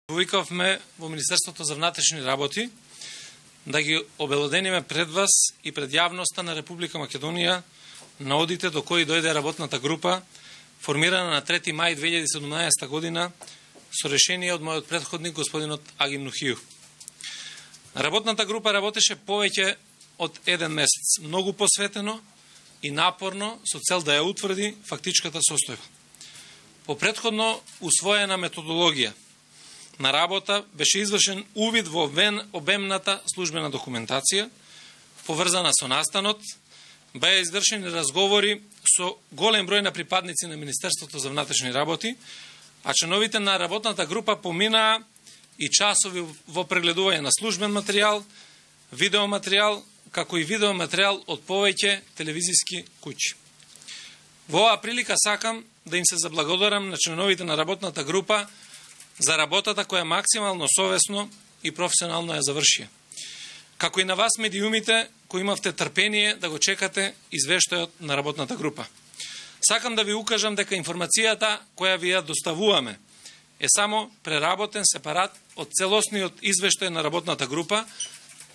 Повикавме во Министерството за внатрешни работи да ги обелодениме пред вас и пред јавноста на Република Македонија на одите до кои дојде работната група, формирана на 3. мај 2017 година со решение од мојот претходник господинот Агим Нухију. Работната група работеше повеќе од еден месец, многу посветено и напорно со цел да ја утврди фактичката состојба. По претходно усвоена методологија на работа беше извршен увид во обемната службена документација, поврзана со настанот, беа извршени разговори со голем број на припадници на Министерството за внатрешни работи, а членовите на работната група поминаа и часови во прегледување на службен материјал, видеоматеријал, како и видеоматеријал од повеќе телевизиски куќи. Во оваа прилика сакам да им се заблагодарам на членовите на работната група за работата која максимално совесно и професионално ја завршија. Како и на вас медиумите кои имавте трпение да го чекате извештајот на работната група. Сакам да ви укажам дека информацијата која ви ја доставуваме е само преработен сепарат од целосниот извештај на работната група,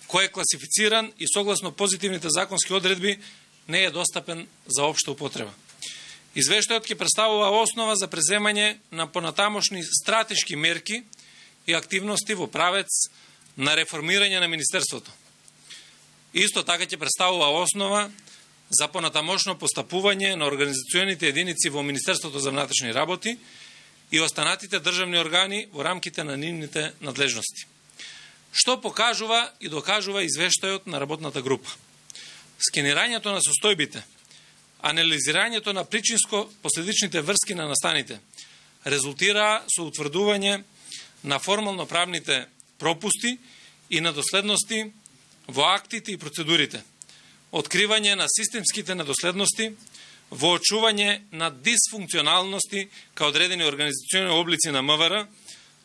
кој е класифициран и согласно позитивните законски одредби не е достапен за општа употреба. Извештајот ќе представува основа за преземање на понатамошни стратешки мерки и активности во правец на реформирање на Министерството. Исто така ќе представува основа за понатамошно постапување на организационите единици во Министерството за внатрешни работи и останатите државни органи во рамките на нивните надлежности. Што покажува и докажува извештајот на работната група? Скенирањето на состојбите, анализирањето на причинско-последичните врски на настаните резултираа со утврдување на формално правните пропусти и недоследности во актите и процедурите, откривање на системските недоследности, воочување на дисфункционалности кај одредени организациони облици на МВР,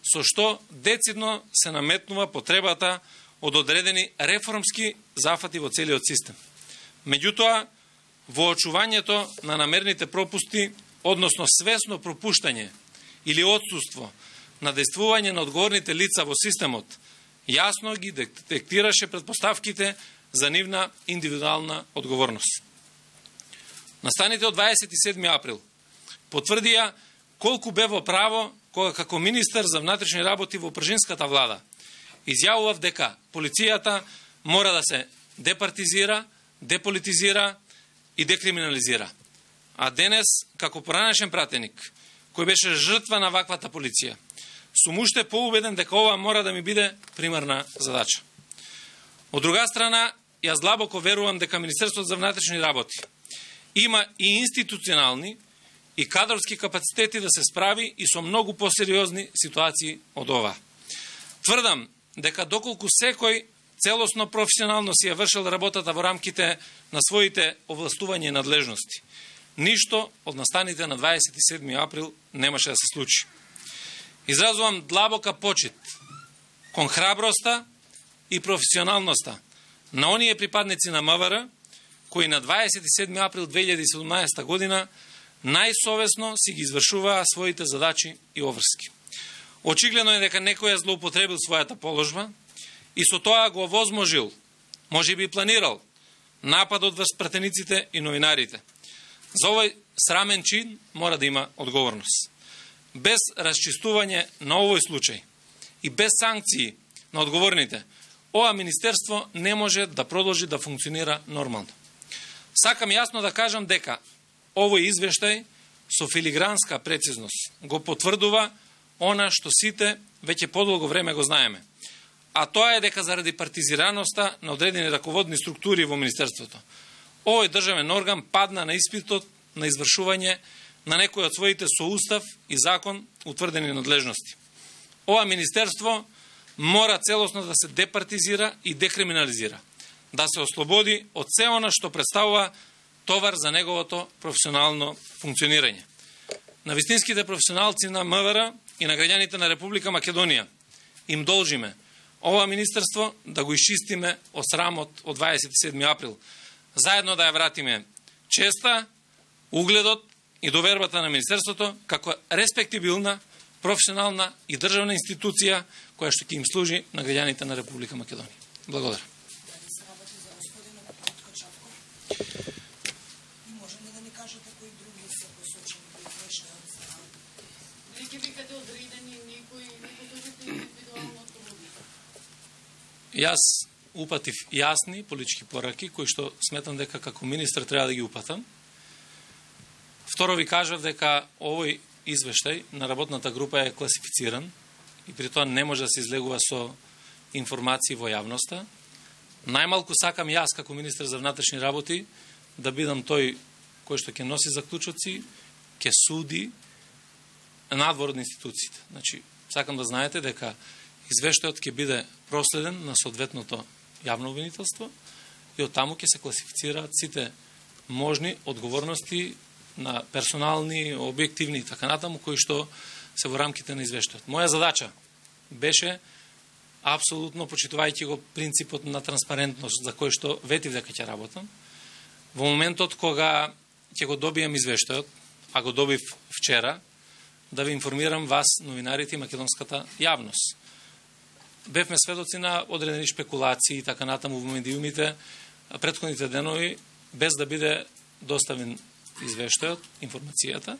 со што децидно се наметнува потребата од одредени реформски зафати во целиот систем. Меѓутоа, воочувањето на намерните пропусти, односно свесно пропуштање или отсуство на действување на одговорните лица во системот, јасно ги детектираше предпоставките за нивна индивидуална одговорност. Настаните од 27. април потврдија колку бе во право кога како министер за внатрешни работи во пржинската влада изјавував дека полицијата мора да се департизира, деполитизира и декриминализира. А денес, како поранешен пратеник, кој беше жртва на ваквата полиција, сум уште поубеден дека ова мора да ми биде примарна задача. Од друга страна, јас длабоко верувам дека Министерството за внатрешни работи има и институционални и кадрски капацитети да се справи и со многу посериозни ситуации од ова. Тврдам дека доколку секој целосно професионално си ја вршил работата во рамките на своите овластувања и надлежности, ништо од настаните на 27. април немаше да се случи. Изразувам длабока почит кон храброста и професионалноста на оние припадници на МВР, кои на 27. април 2017 година најсовесно си ги извршуваа своите задачи и обврски. Очигледно е дека некој ја злоупотребил својата положба и со тоа го овозможил, можеби планирал, нападот врз пратениците и новинарите. За овој срамен чин мора да има одговорност. Без расчистување на овој случај и без санкции на одговорните, ова министерство не може да продолжи да функционира нормално. Сакам јасно да кажам дека овој извештај со филигранска прецизност го потврдува она што сите веќе подолго време го знаеме. А тоа е дека заради партизираноста на одредени раководни структури во Министерството, овој државен орган падна на испитот на извршување на некој од своите со устав и закон утврдени надлежности. Ова Министерство мора целосно да се департизира и декриминализира, да се ослободи од се она што представува товар за неговото професионално функционирање. На вистинските професионалци на МВР и на граѓаните на Република Македонија им должиме ова министерство да го исчистиме од срамот од 27. април, заедно да ја вратиме честа, угледот и довербата на Министерството како респектибилна, професионална и државна институција која што ќе им служи на граѓаните на Република Македонија. Благодарам. Јас упатив јасни политички пораки, кои што сметам дека како министр треба да ги упатам. Второ ви кажав дека овој извештај на работната група е класифициран и при тоа не може да се излегува со информации во јавноста. Најмалку сакам јас како министр за внатрешни работи да бидам тој кој што ќе носи заклучоци, ќе суди надвор од институциите. Значи, сакам да знаете дека извештајот ќе биде проследен на соодветното јавно обвинителство и од таму ќе се класифицираат сите можни одговорности на персонални, објективни и така натаму, кои што се во рамките на извештајот. Моја задача беше, апсолутно почитувајќи го принципот на транспарентност за кој што ветив дека ќе работам, во моментот кога ќе го добијам извештајот, а го добив вчера, да ви информирам вас, новинарите и македонската јавност. Бевме сведоци на одредени шпекулации и така натаму во медиумите претходните денови, без да биде доставен извештајот, информацијата.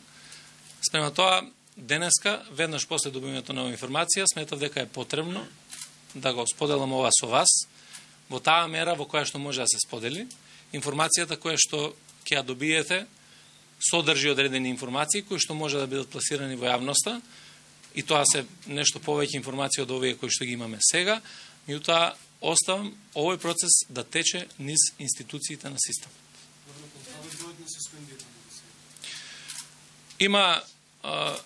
Спрема тоа, денеска, веднаш после добивањето на информација, сметав дека е потребно да го споделам ова со вас, во таа мера во која што може да се сподели. Информацијата која што ќе ја добиете содржи одредени информации кои што може да бидат пласирани во јавноста, и тоа се нешто повеќе информации од овие кои што ги имаме сега, меѓутоа оставам овој процес да тече низ институциите на систем. Има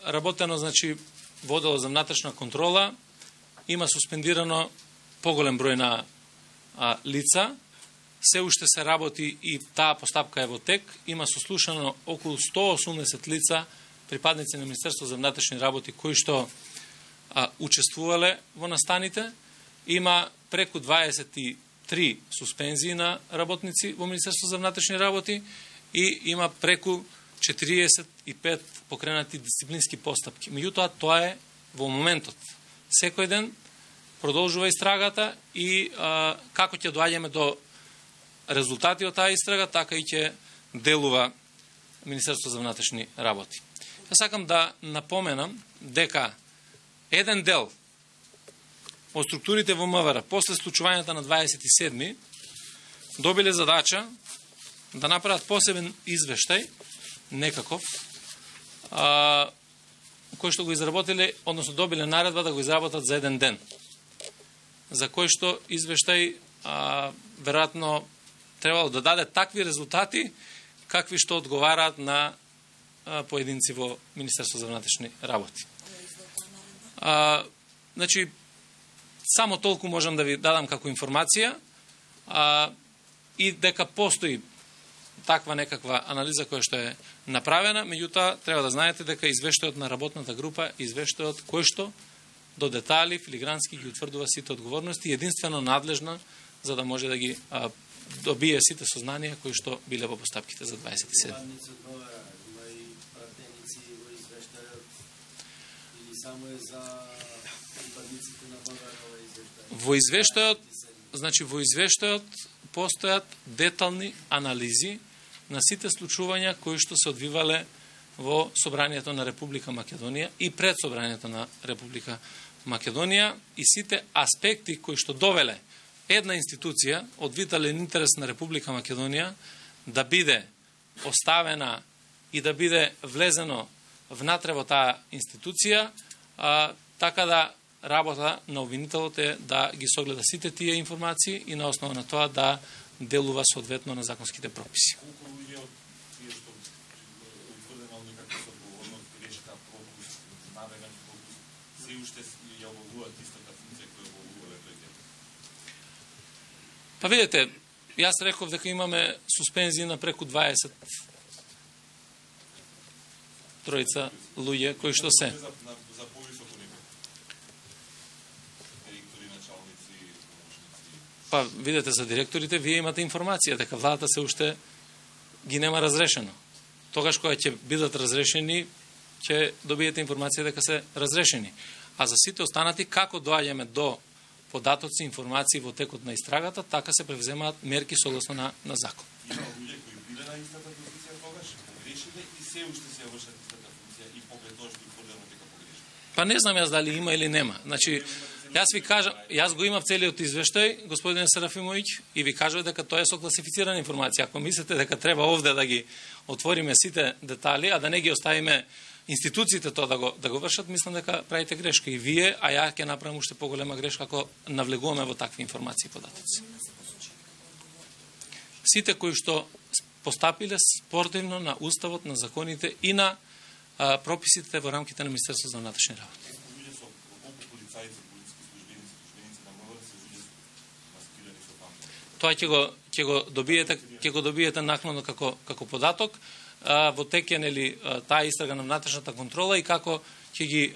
работено, значи, водело за внатрешна контрола, има суспендирано поголем број на лица, се уште се работи и таа постапка е во тек, има сослушано околу 180 лица, припадници на Министерство за внатрешни работи, кои што учествувале во настаните, има преку 23 суспензии на работници во Министерство за внатрешни работи и има преку 45 покренати дисциплински постапки. Меѓутоа, тоа е во моментот. Секој ден продолжува истрагата и како ќе доаѓаме до резултати од таа истрага, така и ќе делува Министерство за внатрешни работи. Ја сакам да напоменам дека еден дел од структурите во МВР после случувањата на 27 добиле задача да направат посебен извештај, некаков, кој што го изработиле, односно добиле наредба да го изработат за еден ден, за кој што извештај веројатно требало да даде такви резултати какви што одговараат на поединци во Министерство за внатрешни работи. Значи, само толку можам да ви дадам како информација и дека постои таква некаква анализа која што е направена, меѓутоа треба да знаете дека извештајот на работната група е извештајот кој што до детали филигрански ги утврдува сите одговорности, единствено надлежна за да може да ги добие сите сознанија кои што биле во постапките за 27. Во извештајот, значи во извештајот постојат детални анализи на сите случувања кои што се одвивале во Собранието на Република Македонија и пред Собранието на Република Македонија и сите аспекти кои што довеле една институција од витален интерес на Република Македонија да биде оставена и да биде влезено внатре во таа институција, така да работа на обвинителот е да ги согледа сите тие информации и на основа на тоа да делува соодветно на законските прописи. Па видите, јас реков дека имаме суспензии на преку 20 тројца луѓе кои што се. Па видите, за директорите вие имате информација дека владата се уште ги нема разрешено. тогаш кога ќе бидат разрешени, ќе добиете информација дека се разрешени. А за сите останати, како доаѓаме до податоци, информации во текот на истрагата, така се превземаат мерки согласно на закон. Има луѓе кои биле на истата позиција тогаш, погрешиле и се уште се ја вршат истата функција и покрај тоа што утврдено дека погрешиле. Па не знам јас дали има или нема. Значи, јас ви кажам, јас го имав целиот извештај, господине Серафимовиќ, и ви кажав дека тоа е со класифицирана информација. Ако мислите дека треба овде да ги отвориме сите детали, а да не ги оставиме институциите тоа да го вршат, мислам дека правите грешка и вие, а ја ќе направам уште поголема грешка ако навлегуваме во такви информации и податоци. Сите кои што постапиле спортивно на уставот, на законите и на прописите во рамките на Министерството за внатрешни работи. Тоа ќе го добиете накнадно како податок. Во теке нели таа истрага на внатрешната контрола и како ќе ги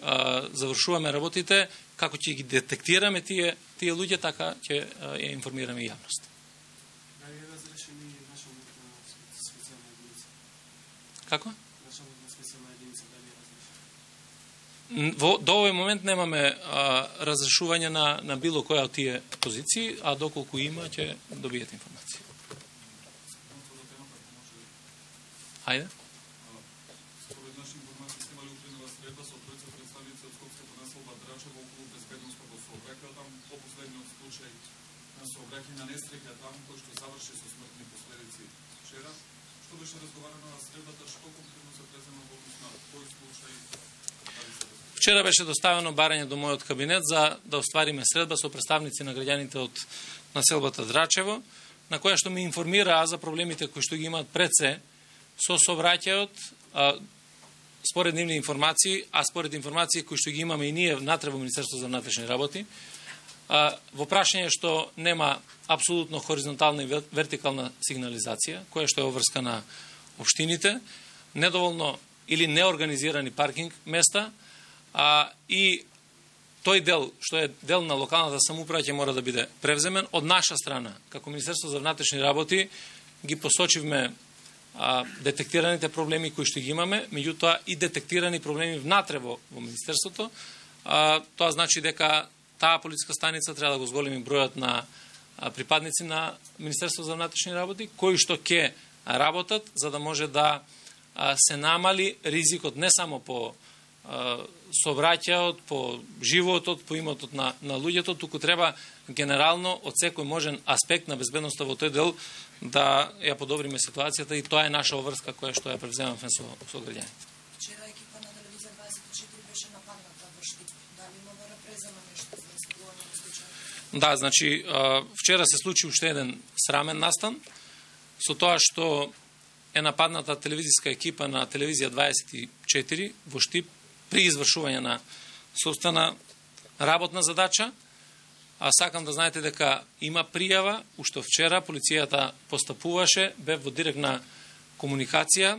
завршуваме работите, како ќе ги детектираме тие луѓе, така ќе ја информираме јавност. Дали е разрешени началник на специјална единица? Како? Началник на специјална единица дали е разрешен? До овој момент немаме разрешување на било која од тие позиции, а доколку има ќе добиете информација. Ајде. Според наши информации сте имали укренува средба со тројца представници од Скопската населба Драчево околу безбедноста во сообраќајот, там по последниот случај на сообраќај на несреќа там кој што заврши со смртни последици вчера. Што беше разговарано на средбата, што конкретно се презема во однос на кој случај? Вчера беше доставено барање до мојот кабинет за да оствариме средба со представници на граѓаните од населбата Драчево, на која што ми информираа за проблемите кои што ги имаат пред се со сообраќајот, според нивни информации, а според информации кои што ги имаме и ние внатре во Министерството за внатрешни работи, во прашање што нема апсолутно хоризонтална и вертикална сигнализација, која што е обврска на општините, недоволно или неорганизирани паркинг места, и тој дел, што е дел на локалната самоуправа, ќе мора да биде превземен. Од наша страна, како Министерство за внатрешни работи, ги посочивме детектираните проблеми кои што ги имаме, меѓутоа и детектирани проблеми внатре во Министерството. Тоа значи дека таа полициска станица треба да го зголеми бројот на припадници на Министерството за внатрешни работи, кои што ќе работат за да може да се намали ризикот не само по сообраќајот, по животот, по имотот на луѓето, туку треба генерално од секој можен аспект на безбедноста во тој дел да ја подобриме ситуацијата и тоа е наша обврска која што ја превземаме со граѓаните. Вчера екипа на телевизија 24 беше нападната во Штип. Дали има репрезена нешто за исполнување на случај? Да, значи вчера се случи уште еден срамен настан со тоа што е нападната телевизиска екипа на телевизија 24 во Штип при извршување на собствена работна задача. А сакам да знаете дека има пријава, уште вчера полицијата постапуваше, бе во директна комуникација,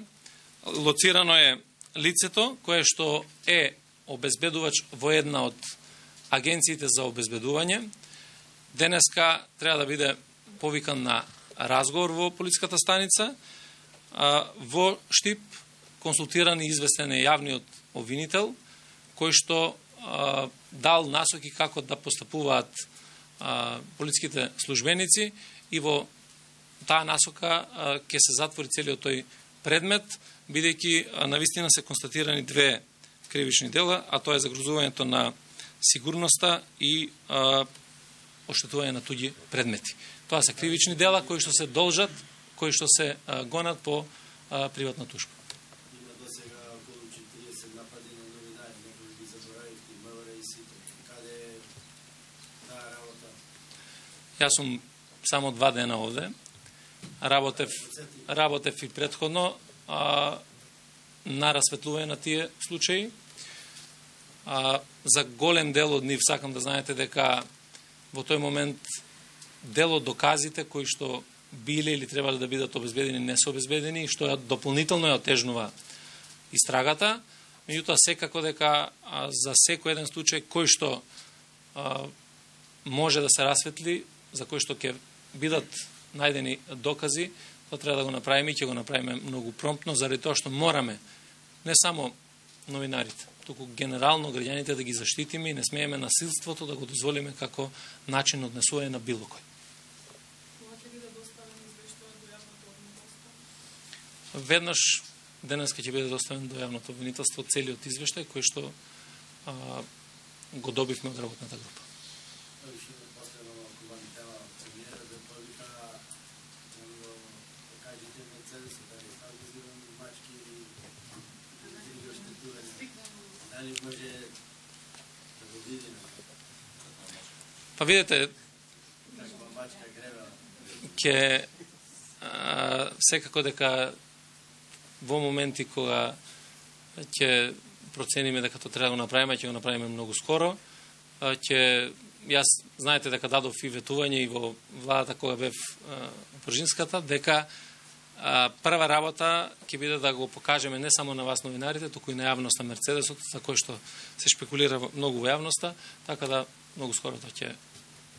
лоцирано е лицето кое што е обезбедувач во една од агенциите за обезбедување. Денеска треба да биде повикан на разговор во полициската станица. Во Штип консултиран и известен е јавниот обвинител, кој што дал насоки како да постапуваат полициските службеници и во таа насока ќе се затвори целиот тој предмет, бидејќи навистина се констатирани две кривични дела, а тоа е загрозувањето на сигурноста и оштетување на туѓи предмети. Тоа се кривични дела кои што се должат, кои што се гонат по приватна тужба. Има до сега околу 40 напади на новинари, некои ги заборавивте, МВР и сите. Каде е таа работа? Јас сум само 2 дена овде. Работев и претходно на расветлување на тие случаи. За голем дел од нив сакам да знаете дека во тој момент дел од доказите кои што биле или требале да бидат обезбедени не се обезбедени, што дополнително ја отежнува истрагата. Меѓутоа секако дека за секој еден случај кој што може да се расветли, за кој што ќе бидат најдени докази, Тоа треба да го направиме и ќе го направиме многу промптно, заради тоа што мораме не само новинарите, туку генерално граѓаните да ги заштитиме и не смееме насилството да го дозволиме како начин на однесување на било кој. Кога ќе биде доставен извештајот до јавното обвинителство? Веднаш денеска ќе биде доставен до јавното обвинителство целиот извештај кој што го добивме од работната група. Па видите, ќе секако дека во моменти кога ќе процениме дека тоа треба да го направиме, ќе го направиме многу скоро. Јас знаете дека дадов и ветување и во владата кога бев Пржинската, дека прва работа ќе биде да го покажеме не само на вас новинарите, туку и на јавноста Мерцедесот, за кој што се шпекулира многу во јавноста, така да многу скоро тоа ќе.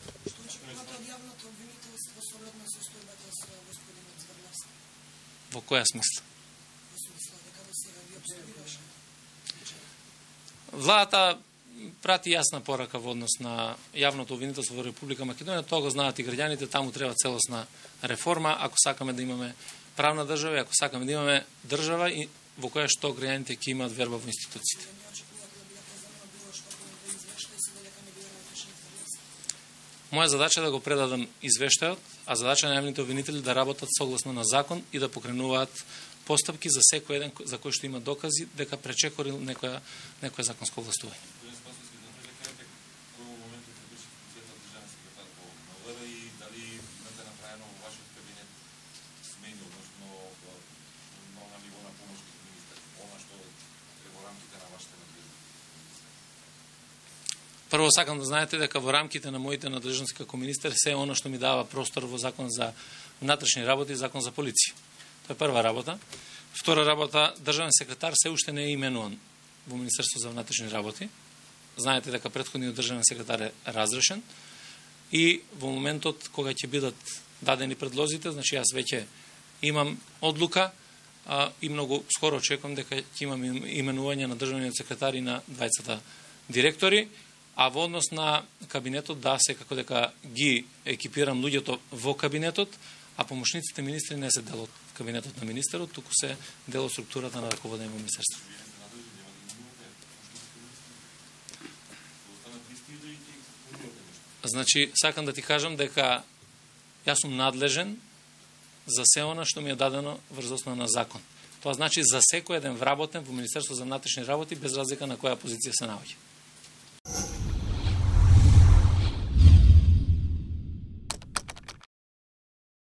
Што очекувате од јавното обвинителство со оглед на состојбата со господинот Зврлевски? Во која смисла? Во смисла дека до сега ви обструираше. Владата прати јасна порака во однос на јавното обвинителство во Република Македонија, тоа го знаат и граѓаните, таму треба целосна реформа, ако сакаме да имаме правна држава и ако сакаме да имаме држава и во која што граѓаните ќе имаат верба во институциите. Не очекувате да биде преземено било што во извештај се дека не биде натрешен Зврлевски. Моја задача е да го предадам извештајот, а задача на јавните обвинители да работат согласно на закон и да покренуваат постапки за секој еден за кој што има докази дека пречекорил некоја законско властување. Прво сакам да знаете дека во рамките на моите надлежности како министер се оно што ми дава простор во закон за внатрешни работи и закон за полиција. Тоа е прва работа. Втора работа, државен секретар се уште не е именуван во Министерство за внатрешни работи. Знаете дека претходниот државен секретар е разрешен и во моментот кога ќе бидат дадени предлозите, значи јас веќе имам одлука и многу скоро очекувам дека ќе имам именување на државниот секретар и на двајцата директори. А во однос на кабинетот, да, секако дека ги екипирам луѓето во кабинетот, а помошниците министри не се дел од кабинетот на министерот, туку се дел од структурата на раководење во министерство. Значи, сакам да ти кажам дека јас сум надлежен за се она што ми е дадено врз основа на закон. Тоа значи за секој еден вработен во Министерство за внатрешни работи без разлика на која позиција се наоѓа.